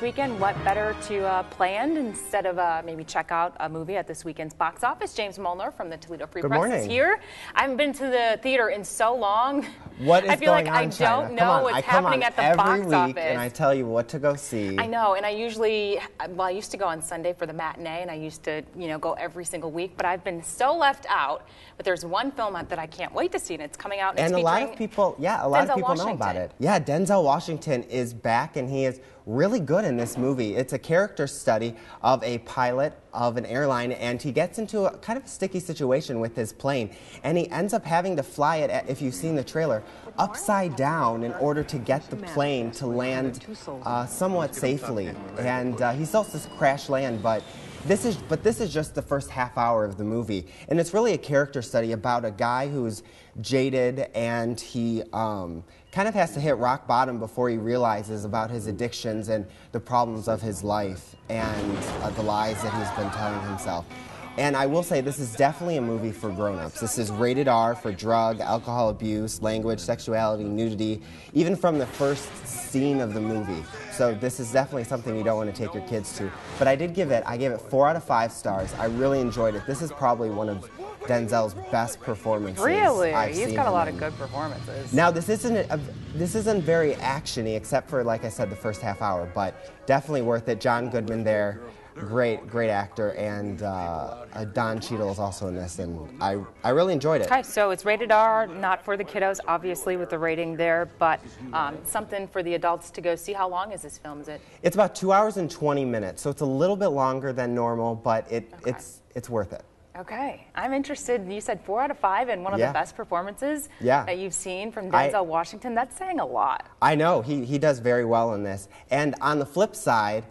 weekend, what better to plan instead of maybe check out a movie at this weekend's box office? James Molnar from the Toledo Free Press is here. I haven't been to the theater in so long. What is I feel going like on, I don't know what's happening at the box office. Every week, and I tell you what to go see. I know, and I usually, well, I used to go on Sunday for the matinee, and I used to, go every single week, but I've been so left out. But there's one film that I can't wait to see, and it's coming out. And a lot of people, know about it. Yeah, Denzel Washington is back, and he is really good in this movie. It's a character study of a pilot of an airline, and he gets into a kind of a sticky situation with his plane, and he ends up having to fly it, if you've seen the trailer, upside down in order to get the plane to land somewhat safely. And he still has to crash land, but this is just the first half hour of the movie, and it's really a character study about a guy who's jaded, and he kind of has to hit rock bottom before he realizes about his addictions and the problems of his life and the lies that he's been telling himself. And I will say this is definitely a movie for grown-ups. This is rated R for drug, alcohol abuse, language, sexuality, nudity, even from the first scene of the movie. So this is definitely something you don't want to take your kids to. But I gave it 4 out of 5 stars. I really enjoyed it. This is probably one of Denzel's best performances. Really? He's got a lot of good performances. Now this isn't very actiony, except for, like I said, the first half hour, but definitely worth it. John Goodman there. Great actor, and Don Cheadle is also in this, and I really enjoyed it. Okay, so it's rated R, not for the kiddos, obviously, with the rating there, but something for the adults to go see. How long is this film? It's about 2 hours and 20 minutes, so it's a little bit longer than normal, but it's worth it. Okay, I'm interested. You said 4 out of 5, and one of the best performances that you've seen from Denzel Washington. That's saying a lot. I know, he does very well in this. And on the flip side,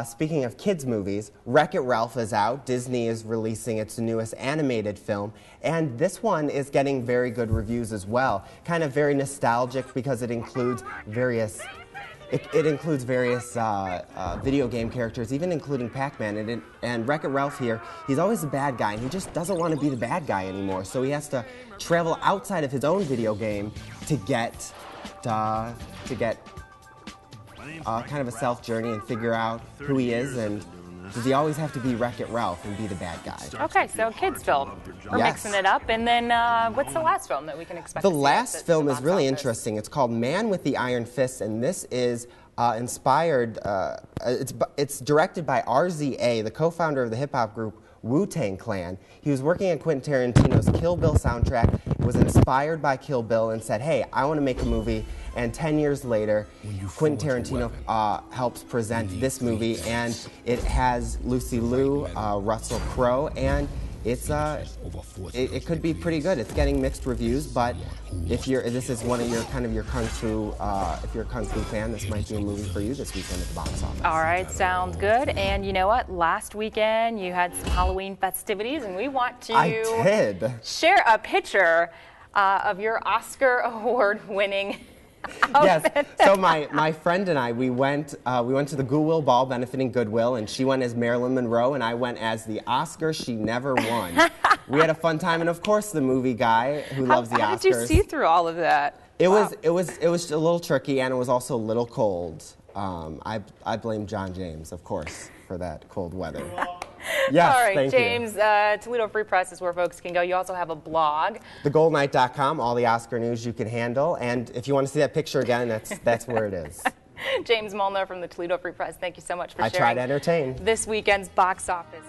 speaking of kids' movies, Wreck-It Ralph is out. Disney is releasing its newest animated film, and this one is getting very good reviews as well. Kind of very nostalgic because it includes various video game characters, even including Pac-Man. And Wreck-It Ralph here, he's always the bad guy, and he just doesn't want to be the bad guy anymore. So he has to travel outside of his own video game to get kind of a self-journey and figure out who he is, and does he always have to be Wreck-It Ralph and be the bad guy? Okay, so kids film. We're mixing it up. And then what's the last film that we can expect to see? The last film is really interesting. It's called Man with the Iron Fist, and this is inspired, it's directed by RZA, the co-founder of the hip-hop group Wu-Tang Clan. He was working on Quentin Tarantino's Kill Bill soundtrack, was inspired by Kill Bill, and said, hey, I want to make a movie. And 10 years later, Quentin Tarantino helps present this movie, and it has Lucy Liu, Russell Crowe, and it could be pretty good. It's getting mixed reviews, but if this is one of your kung fu, if you're a kung fu fan, this might be a movie for you this weekend at the box office. All right, sounds good. And you know what? Last weekend you had some Halloween festivities, and we want to share a picture of your Oscar award-winning outfit. Yes. So my friend and I, we went to the Goodwill Ball benefiting Goodwill, and she went as Marilyn Monroe, and I went as the Oscar she never won. We had a fun time, and of course the movie guy who loves the Oscars. How did you see through all of that? It was a little tricky, and it was also a little cold. I blame John James, of course, for that cold weather. Yes, all right, thank James, Toledo Free Press is where folks can go. You also have a blog. TheGoldKnight.com, all the Oscar news you can handle. And if you want to see that picture again, that's where it is. James Molnar from the Toledo Free Press, thank you so much for sharing. I try to entertain. This weekend's box office.